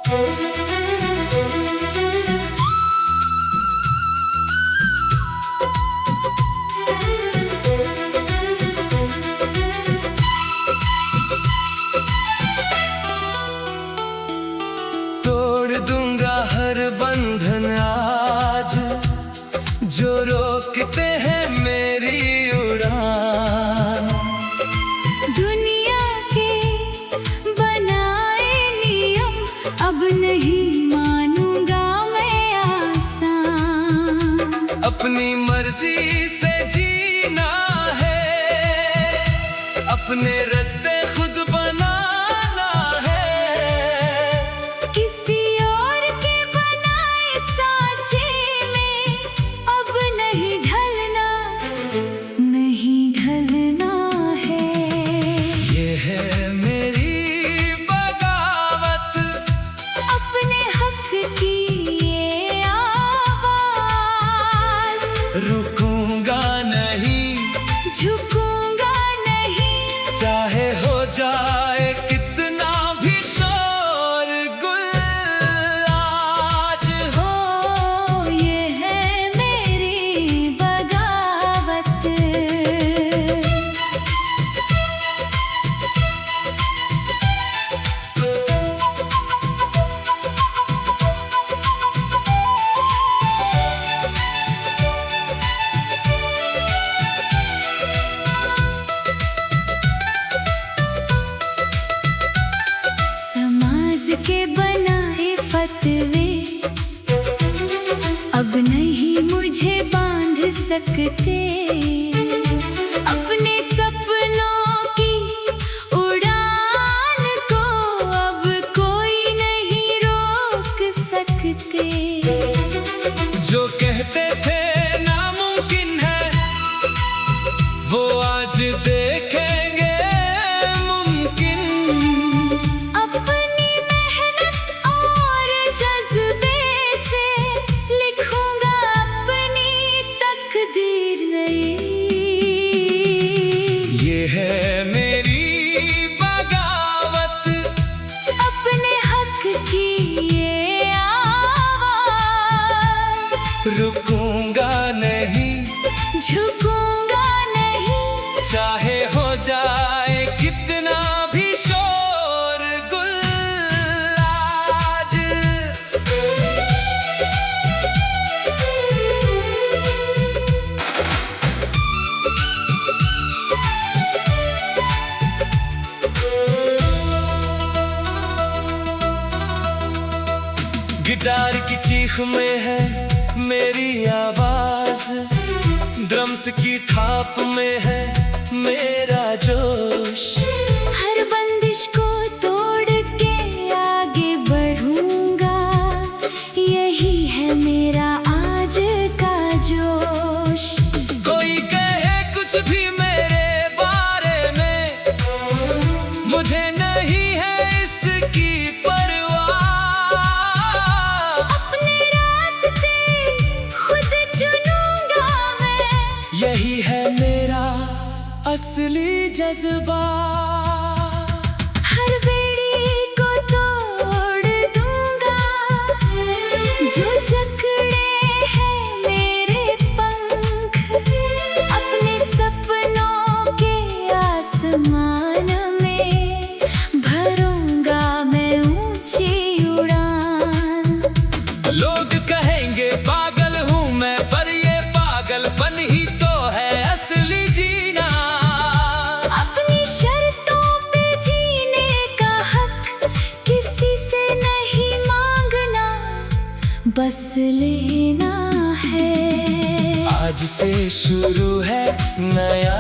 तोड़ दूंगा हर बंधन आज जो रोकते हैं मेरी उड़ान। दुनिया के बनाए नियम अब नहीं मानूंगा मैं आसान। अपनी मर्जी से जीना है, अपने रास्ते खुद बनाना है। किसी और के बनाए सांचे में अब नहीं ढलना, नहीं ढलना है। ये है मेरी बगावत, अपने हक की ये आवाज। रुकूंगा नहीं, झुकूंगा नहीं, चाहे हो जाए कितना भी शोरगुल आज। हो ये है मेरी बगावत। समाज के बनाए फतवे अब नहीं मुझे बांध सकते। अपने सपनों की उड़ान को अब कोई नहीं रोक सकते। जो कहते थे नामुमकिन है वो आज देखेंगे मुमकिन। अपनी मेहनत और जज्बे से लिखूंगा अपनी तकदीर नई। ये है मेरी बगावत, अपने हक की ये आवाज। रुकूंगा नहीं, झुकूंगा नहीं, चाहे हो जाए कितना भी शोरगुल आज। गिटार की चीख में है मेरी आवाज, ड्रम्स की थाप में है मेरा जोश। हर बंदिश को तोड़ के आगे बढ़ूंगा, यही है मेरा आज का जोश। कोई कहे कुछ भी मेरे बारे में, मुझे नहीं है इसकी परवाह। अपने रास्ते खुद चुनूंगा मैं, यही है मेरा असली जज्बा। हर बेड़ी को तोड़ दूंगा, जो जकड़े हैं मेरे पंख। अपने सपनों के आसमान में भरूंगा मैं ऊंची उड़ान। लोग कहेंगे पागल हूँ मैं, पर ये पागलपन ही तो है असली जीना। अपनी शर्तों पे जीने का हक किसी से नहीं मांगना, बस लेना है। आज से शुरू है नया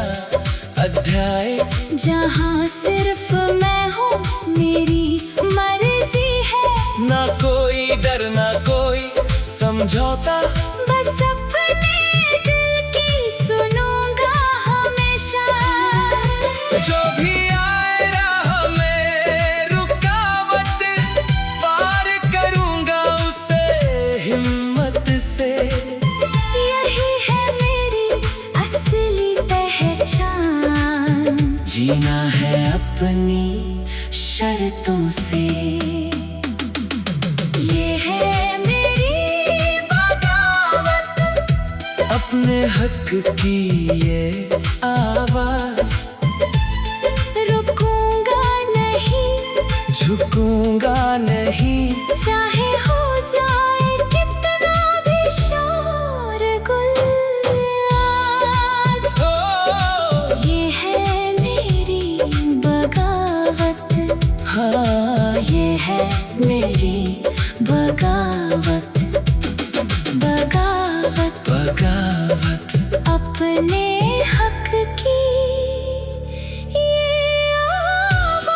अध्याय, जहाँ सिर्फ मैं हूँ, मेरी मर्जी है। ना कोई डर ना कोई समझौता, बस अपने दिल की सुनूंगा हमेशा। जो भी आए राह में रुकावट, पार करूंगा उसे हिम्मत से। यही है मेरी असली पहचान, जीना है अपनी शर्तों से। हक की ये आवाज, रुकूंगा नहीं, झुकूंगा नहीं, चाहे हो जाए कितना भी शोरगुल। आज ये है मेरी बगावत, हाँ ये है मेरी बगावत, बगावत, बगावत। अपने हक की ये आवाज़।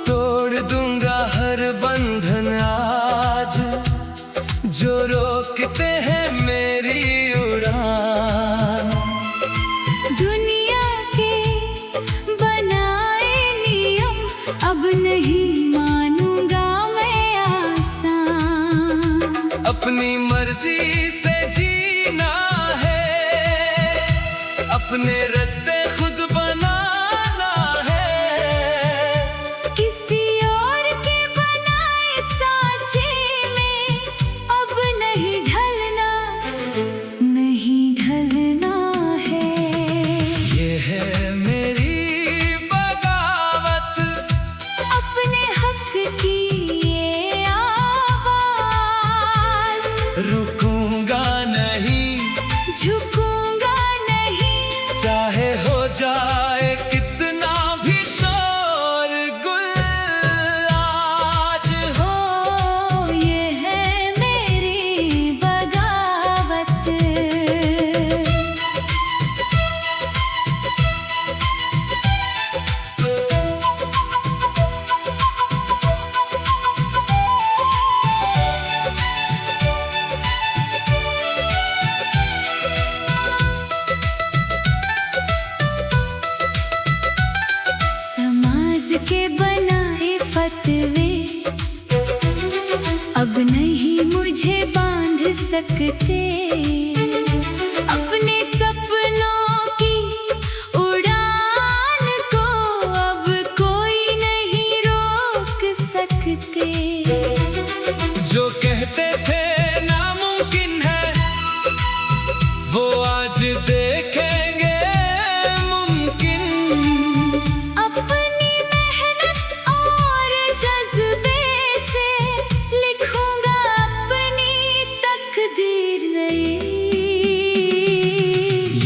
तोड़ दूंगा हर बंधन आज, जो रोकते हैं मेरी उड़ान। दुनिया के बनाए नियम अब नहीं मानूंगा मैं आसान। अपनी मर्जी से जीना है, अपने रास्ते खुद बनाना है। किसी और के बनाए सांचे में अब नहीं ढलना, नहीं ढलना है। ये है मेरी बगावत, अपने हक की ये आवाज़, रुकूंगा नहीं, झुकूंगा नहीं, चाहे हो जाए कितना भी शोरगुल। आज हो ये है मेरी बगावत। समाज के बनाए फतवे अब नहीं मुझे बांध सकते। अपने सपनों की उड़ान को अब कोई नहीं रोक सकते। जो कहते थे नामुमकिन है, वो आज देखेंगे मुमकिन। अपनी मेहनत और जज्बे से लिखूंगा अपनी तकदीर नई।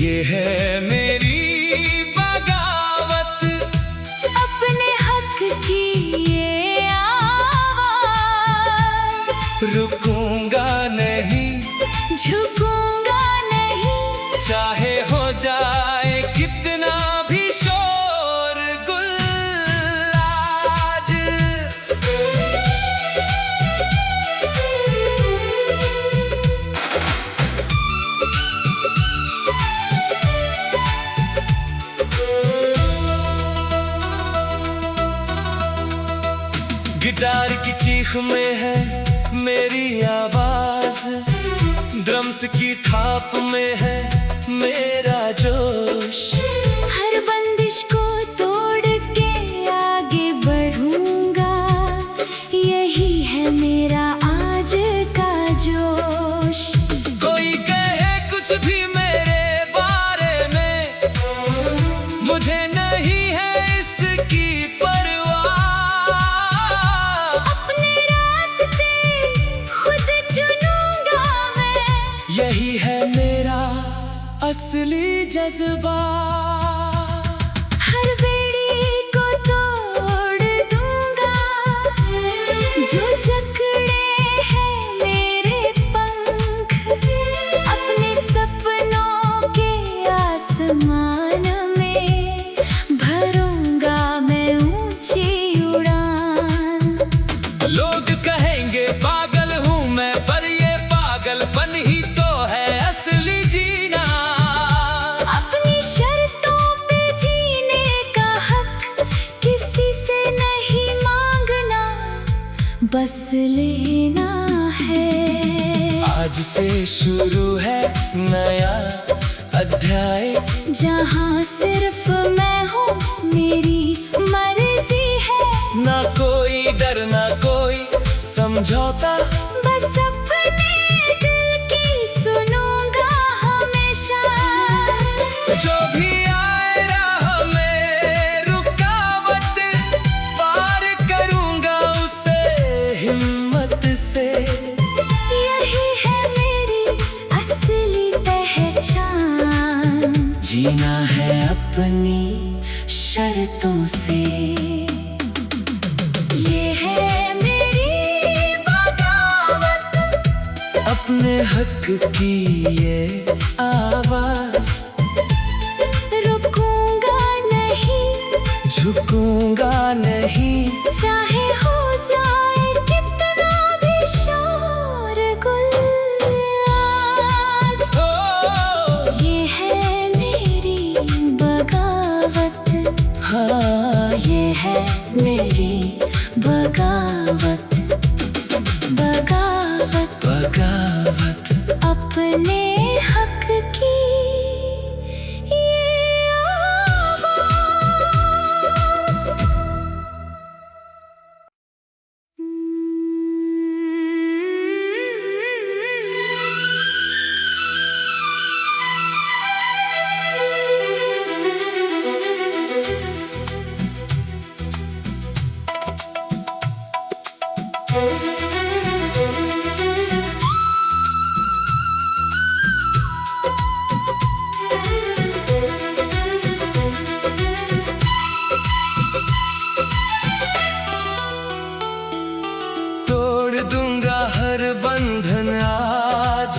ये है मेरी बगावत, अपने हक की ये आवाज़, रुकूंगा नहीं, झुकूंगा नहीं, चाहे हो जाए कितना भी शोरगुल। आज गिटार की चीख में है मेरी आवाज, ड्रम्स की थाप में है मेरा जोश। हर बंदिश को तोड़ के आगे बढ़ूंगा, यही है मेरा आज का जोश। कोई कहे कुछ भी मेरे बारे में, मुझे नहीं है इसकी परवाह। अपने रास्ते खुद चुनूंगा मैं, यही है मेरा असली जज्बा। हर बेड़ी को तोड़ दूंगा, जो जकड़े हैं मेरे पंख। अपने सपनों के आसमान में भरूंगा मैं ऊंची उड़ान। लोग कहेंगे पागल बस लेना है। आज से शुरू है नया अध्याय, जहाँ सिर्फ मैं हूँ, मेरी मर्जी है। ना कोई डर ना कोई समझौता, बस अपने दिल की सुनूंगा हमेशा। जो भी आए राह में रुकावट, पार करूंगा उसे हिम्मत से। यही है मेरी असली पहचान, जीना है अपनी शर्तों से। ये है मेरी बगावत, अपने हक की ये आवाज, रुकूंगा नहीं, झुकूंगा नहीं, चाहे हो जाए कितना भी शोरगुल। आज ये है मेरी बगावत, हाँ ये है मेरी बगावत। बगावत, बगावत, अपने हक की ये आवाज़। तोड़ दूंगा हर बंधन आज,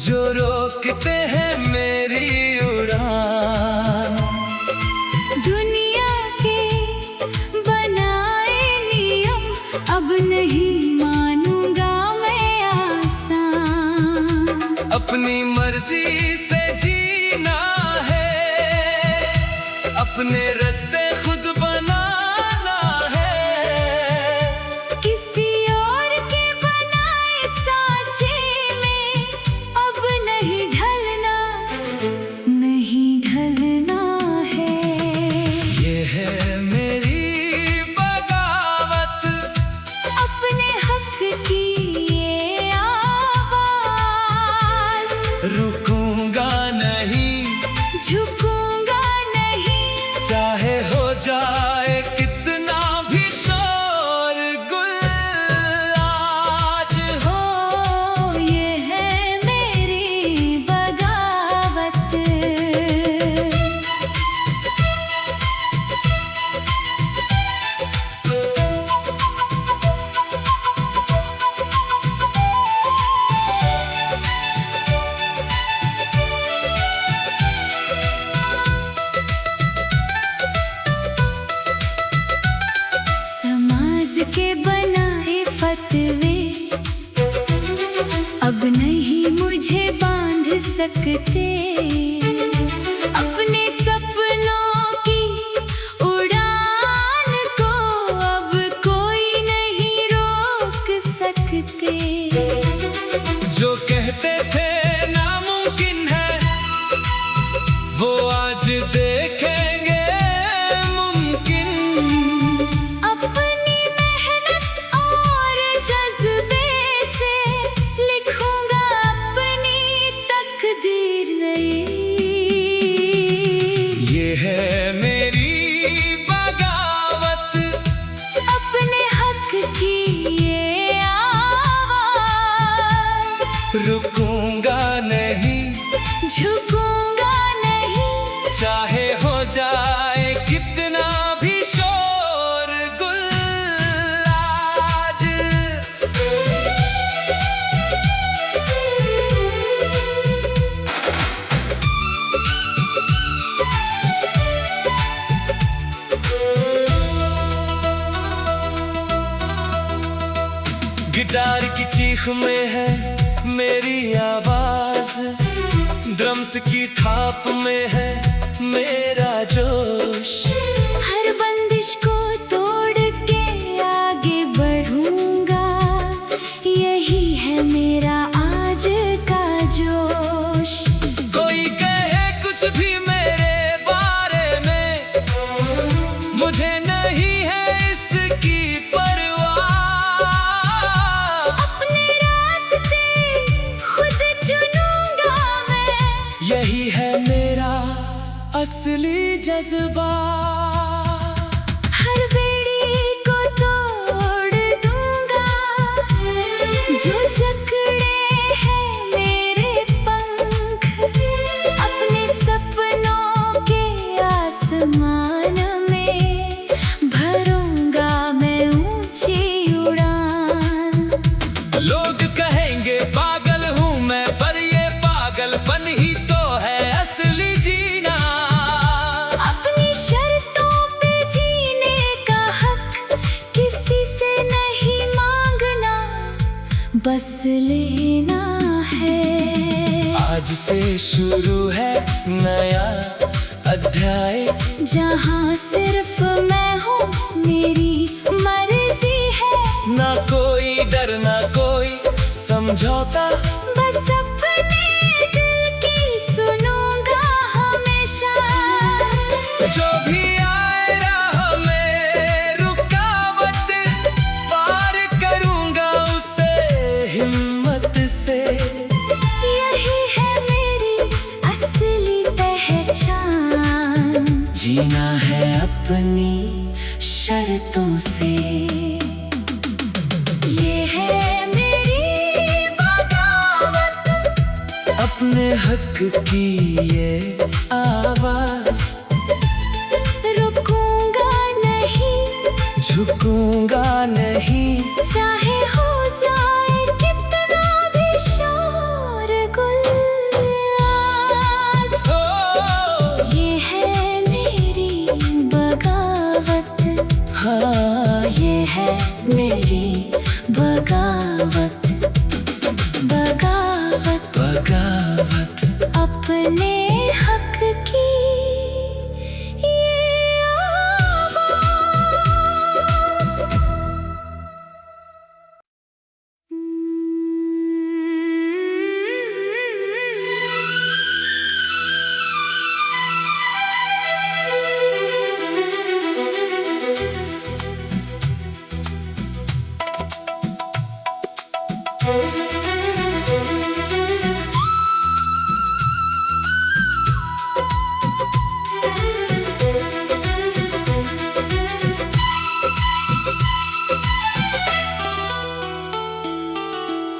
जो रोकते हैं मेरी उड़ान। दुनिया के बनाए नियम अब नहीं मानूंगा मैं आसान। अपनी मर्जी से जीना है, अपने रास्ते खुद बनाना है। किसी और के बनाए सांचे में अब नहीं ढलना, नहीं ढलना है। ये है मेरी बगावत, अपने हक की ये आवाज़, रुकूंगा नहीं, झुकूंगा नहीं, चाहे हो जाए कितना भी शोरगुल। आज हो ये है मेरी बगावत। समाज के बनाए फतवे अब नहीं मुझे बांध सकते। अपने सपनों की उड़ान को अब कोई नहीं रोक सकते। जो कहते थे नामुमकिन है, वो आज देखेंगे मुमकिन। अपनी मेहनत और जज्बे से लिखूंगा अपनी तकदीर नई। ये है मेरी बगावत, अपने हक की ये आवाज़, रुकूंगा नहीं, झुकूंगा नहीं, चाहे हो जाए कितना भी शोरगुल। आज गिटार की चीख में है मेरी आवाज, ड्रम्स की थाप में है मेरा जोश। हर बंदिश को तोड़ के आगे बढ़ूं मुझे नहीं है इसकी परवाह। अपने रास्ते खुद चुनूंगा मैं, यही है मेरा असली जज्बा। हर बेड़ी को तोड़ दूंगा, जो जकड़े हैं मेरे पंख। अपने सपनों के आसमान में भरूंगा मैं ऊंची उड़ान। लोग कहेंगे पागल हूँ मैं, पर ये पागलपन ही तो है असली जीना। अपनी शर्तों पे जीने का हक किसी से नहीं मांगना, बस लेना है। आज से शुरू है नया अध्याय, जहाँ सिर्फ मैं हूँ, मेरी मर्जी है। ना कोई डर ना कोई समझौता, बस अपने दिल की सुनूंगा हमेशा। जो भी आए राह में रुकावट, पार करूंगा उसे हिम्मत से। यही है मेरी असली पहचान, जीना है अपनी शर्तों से। ये है मेरी बगावत, अपने हक की ये आवाज, रुकूंगा नहीं, झुकूंगा नहीं। चाहे हो जाए कितना भी शोरगुल। आज ओ, ये है मेरी बगावत, हाँ, ये है मेरी बगावत। बगावत, बगावत। अपने हक की ये आवाज़।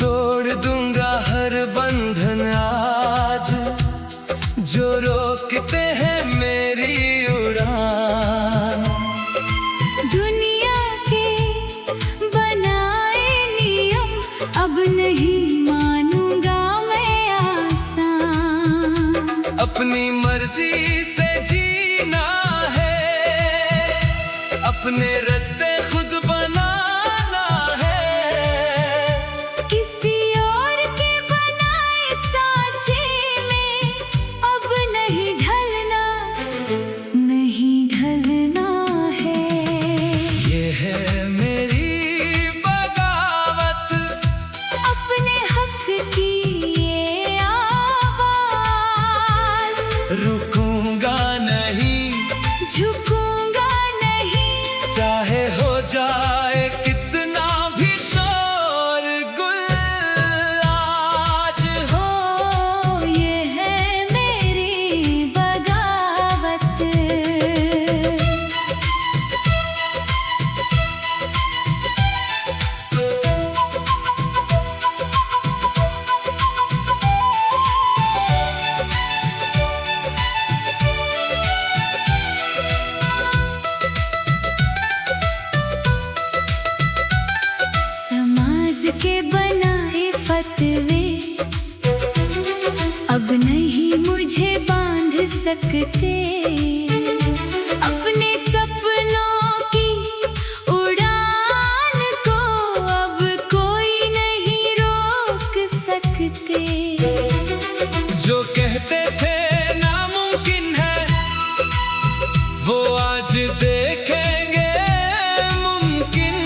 तोड़ दूंगा हर बंधन आज, जो रोकते हैं मेरी उड़ान। दुनिया के बनाए नियम अब नहीं मानूंगा मैं आसान। अपनी मर्जी से जीना है, अपने रास्ते खुद बनाना है। किसी और के बनाए सांचे में अब नहीं ढलना, नहीं ढलना है। ये है मेरी बगावत, अपने हक की ये आवाज़, रुकूंगा नहीं, झुकूंगा नहीं। चाहे हो जाए कितना भी शोरगुल। आज हो ये है मेरी बगावत। समाज के बनाए फतवे अब नहीं मुझे बांध सकते। अपने सपनों की उड़ान को अब कोई नहीं रोक सकते। जो कहते थे नामुमकिन है, वो आज देखेंगे मुमकिन।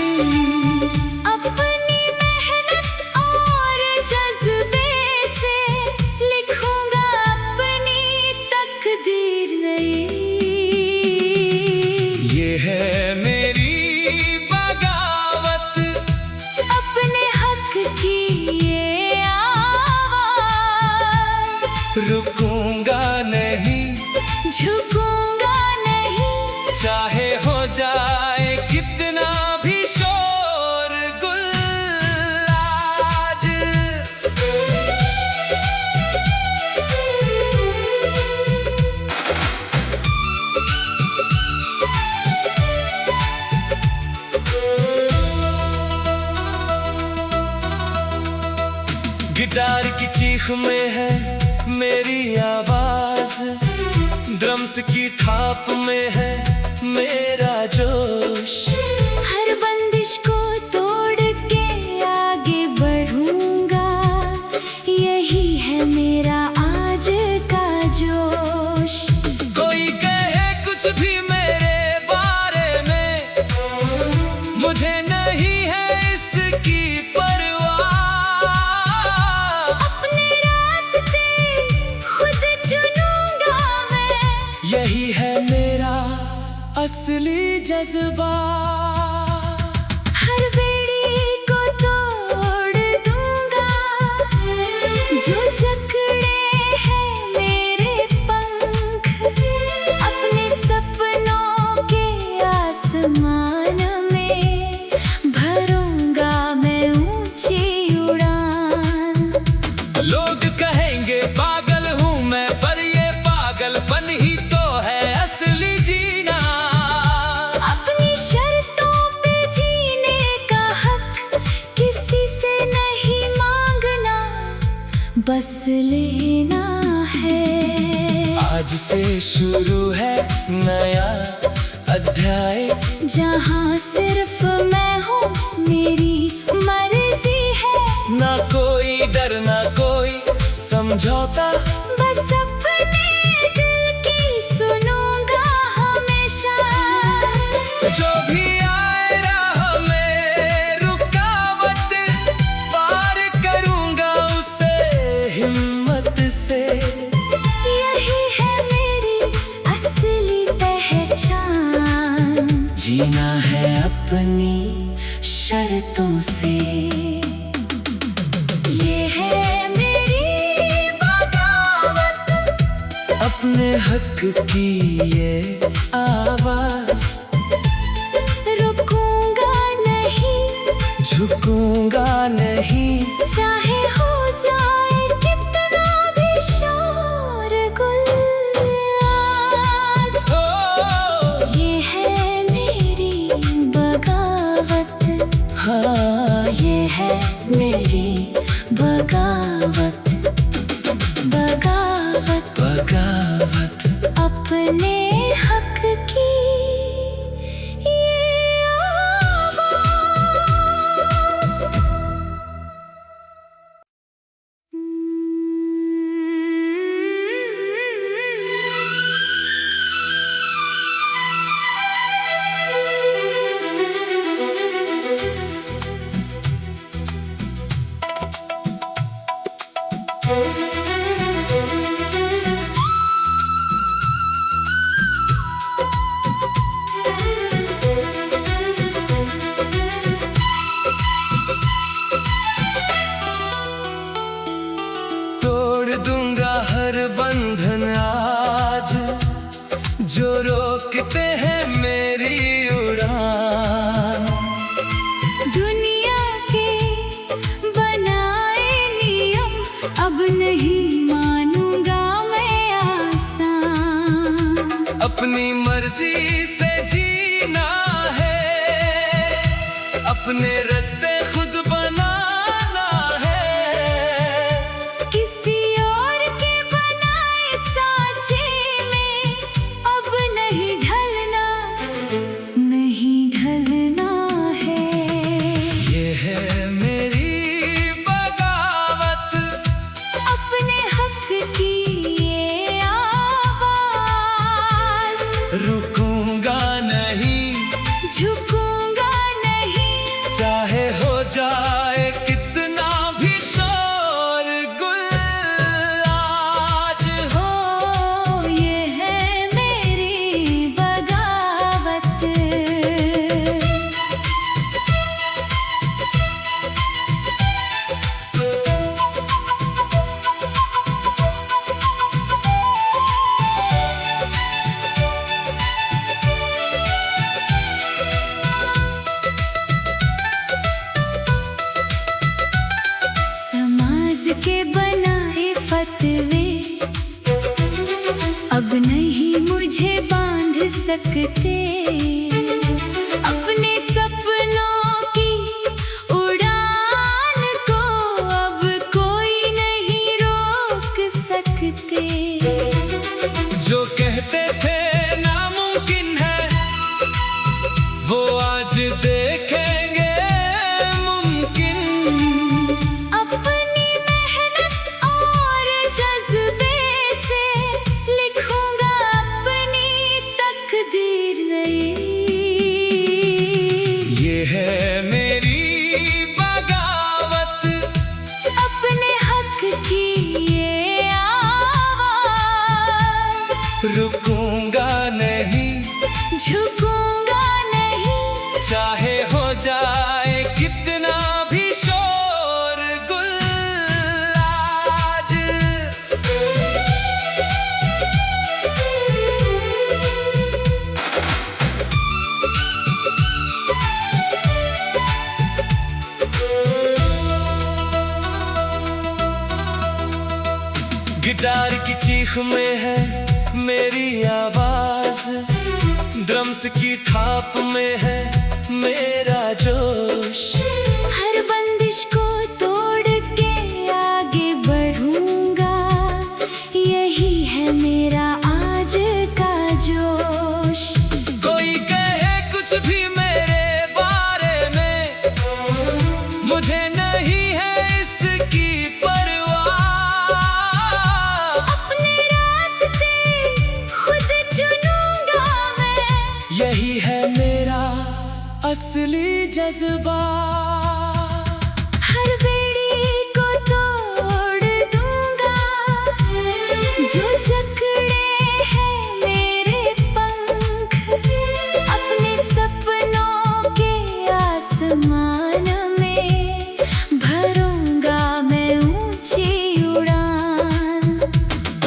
अपनी मेहनत और जज्बे से लिखूंगा अपनी तकदीर नई। ये है चाहे हो जाए कितना भी शोरगुल आज। गिटार की चीख में है मेरी आवाज, ड्रम्स की थाप में है मेरा जोश। हर बंदिश को तोड़ के आगे बढ़ूंगा, यही है मेरा आज का जोश। कोई कहे कुछ भी मेरे बारे में, मुझे नहीं है इसकी परवाह। अपने रास्ते खुद चुनूंगा मैं, यही है मेरा असली जज्बा। हर बेड़ी को तोड़ दूंगा, जो जकड़े हैं मेरे पंख। अपने सपनों के आसमान में भरूंगा मैं ऊंची उड़ान। लोग कहेंगे पागल हूँ मैं, पर ये पागलपन ही तो है असली जीना। अपनी शर्तों पे जीने का हक किसी से नहीं मांगना, बस लेना है। आज से शुरू है नया अध्याय, जहाँ सिर्फ मैं हूँ, मेरी मर्जी है। ना कोई डर ना कोई समझौता, बस अपने दिल की सुनूंगा हमेशा। जो भी आए राह में रुकावट, पार करूंगा उसे हिम्मत से। यही है मेरी असली पहचान, जीना है अपनी शर्तों से। ये है मेरी बगावत, अपने हक की ये आवाज, रुकूंगा नहीं, झुकूंगा नहीं। चाहे हो जाए कितना भी शोरगुल आज। ओ, ये है मेरी बगावत, हाँ, ये है मेरी बगावत। बगावत, बगावत। अपने हक की ये आवाज़। तोड़ दूंगा हर बंधन आज, जो रोकते हैं मेरी उड़ान। दुनिया के बनाए नियम अब नहीं मानूंगा मैं आसान। अपनी मर्जी से जीना है, अपने रास्ते खुद बनाना है। किसी और के बनाए सांचे में अब नहीं ढलना, नहीं ढलना है। ये है मेरी बगावत, अपने हक की ये आवाज़, रुकूंगा नहीं, झुकूंगा नहीं। चाहे सकते। अपने सपनों की उड़ान को अब कोई नहीं रोक सकते। जो कहते थे नामुमकिन है, वो आज देखेंगे मुमकिन। अपनी मेहनत और जज्बे से लिखूंगा अपनी तकदीर नई। ये है मेरी बगावत, अपने हक की ये आवाज। रुकूंगा नहीं, झुकूंगा नहीं, चाहे हो जाए कितना भी शोरगुल आज। गिटार की चीख में है मेरी आवाज, ड्रम्स की थाप में है मेरा जोश। हर बंदिश को तोड़ के आगे बढ़ूंगा, यही है मेरा आज का जोश। कोई कहे कुछ भी मेरे बारे में, मुझे नहीं है इसकी परवाह। अपने रास्ते खुद चुनूंगा मैं, यही है मेरा असली जज्बा। हर बेड़ी को तोड़ दूंगा, जो जकड़े हैं मेरे पंख। अपने सपनों के आसमान में भरूंगा मैं ऊंची उड़ान।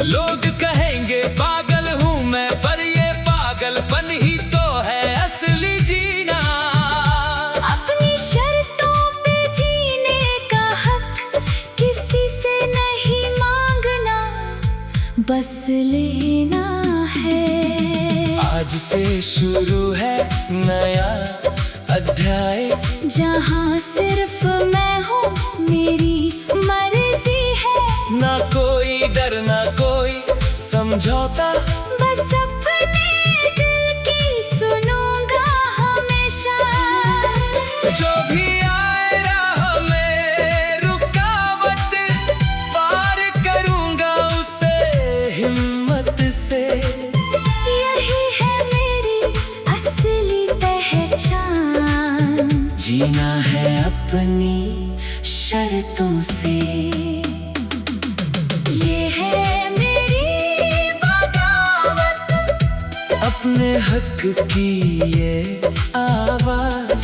लोग कहेंगे पागल हूँ मैं, पर ये पागलपन ही तो है असली जीना। अपनी शर्तों पे जीने का हक किसी से नहीं मांगना, बस लेना है। आज से शुरू है नया अध्याय, जहाँ सिर्फ मैं हूँ, मेरी मर्जी है। ना कोई डर ना कोई समझौता, बस अपने दिल की सुनूंगा हमेशा। जो भी आए राह में रुकावट, पार करूंगा उसे हिम्मत से। यही है मेरी असली पहचान, जीना है अपनी शर्तों से। ये है मेरी बगावत, अपने हक की ये आवाज।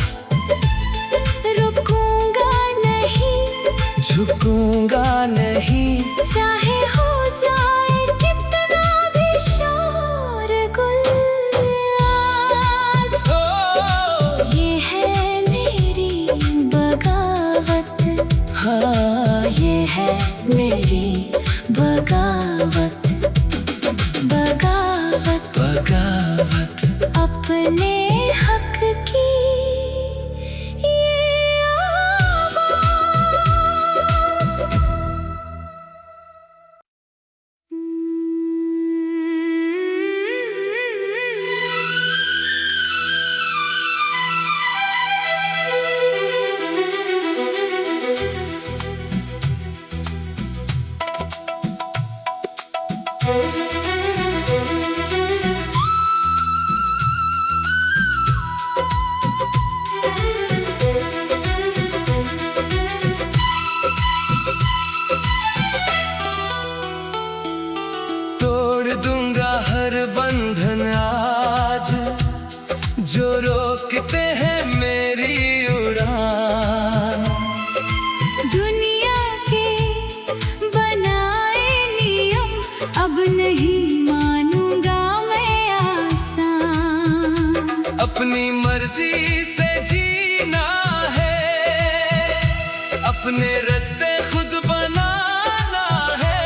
रुकूंगा नहीं, झुकूंगा नहीं, चाहे हो जाए कितना भी शोरगुल आज। ओ, ये है मेरी बगावत, हाँ ये है मेरी बगावत। बगावत, बगावत। अपने हक की ये आवाज। तोड़ दूंगा हर बंधन आज, जो रोकते हैं मेरी उड़ान। दुनिया के बनाए नियम अब नहीं मानूंगा मैं आसान। अपनी मर्जी से जीना है, अपने रास्ते खुद बनाना है।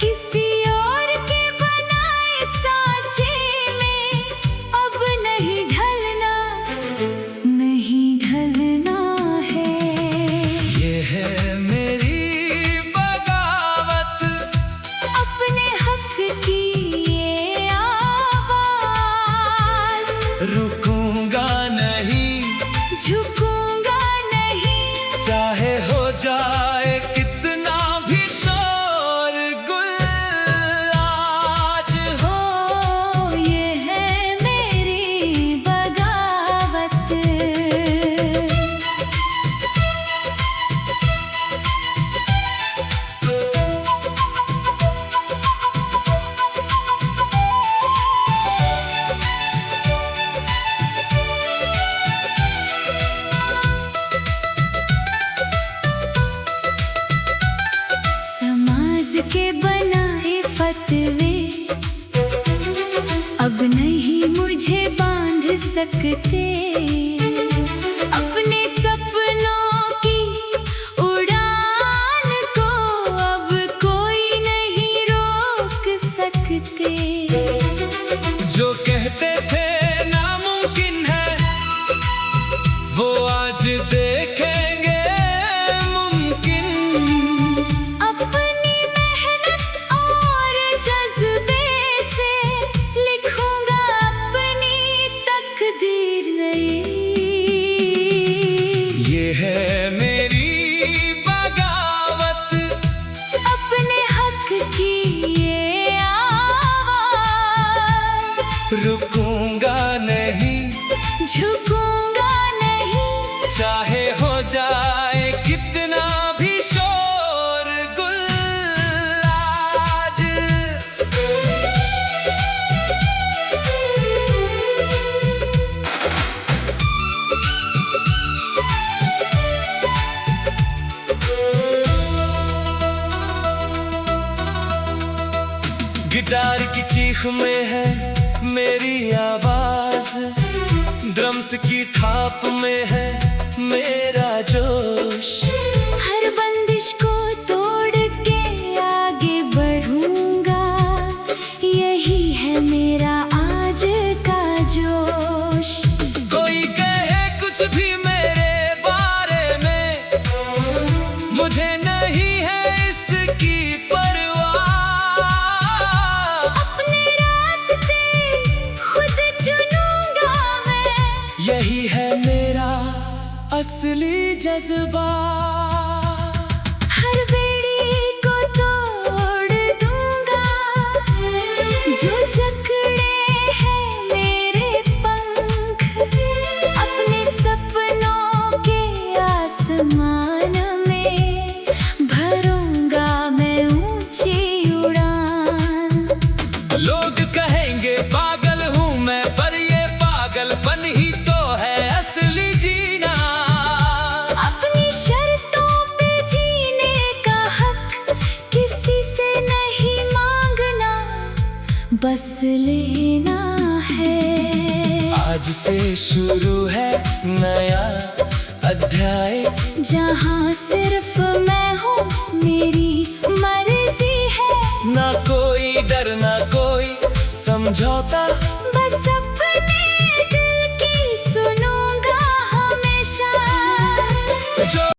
किसी और के बनाए सांचे में रुकूंगा नहीं, झुकूंगा नहीं, चाहे हो जाए कितना भी शोरगुल। आज हो ये है मेरी बगावत। समाज के बनाए फतवे अब नहीं मुझे बांध सकते। अपने सपनों की उड़ान को अब कोई नहीं रोक सकते। जो कहते थे नामुमकिन है, वो आज देखेंगे मुमकिन। अपनी मेहनत और जज्बे से लिखूंगा अपनी तकदीर नई। ये है मेरी बगावत, अपने हक की ये आवाज। रुकूंगा नहीं, झुकूंगा नहीं, चाहे हो जाए कितना भी शोरगुल। आज गिटार की चीख में है मेरी आवाज, ड्रम्स की थाप में है मेरा जोश। हर बंदिश को तोड़ के आगे बढ़ूंगा, यही है मेरा आज का जोश। कोई कहे कुछ भी मेरे बारे में, मुझे नहीं है इसकी परवाह। अपने रास्ते खुद चुनूंगा मैं, यही है मेरा असली जज्बा। हर बेड़ी को तोड़ दूंगा, जो जकड़े हैं मेरे पंख। अपने सपनों के आसमान में भरूंगा मैं ऊंची उड़ान। लोग कहेंगे पागल हूँ मैं, पर ये पागलपन ही तो है असली जीना। अपनी शर्तों पे जीने का हक किसी से नहीं मांगना, बस लेना है। आज से शुरू है नया अध्याय, जहाँ सिर्फ मैं हूँ, मेरी मर्जी है। ना कोई डर ना कोई समझौता, बस अपने दिल की सुनूंगा हमेशा। जो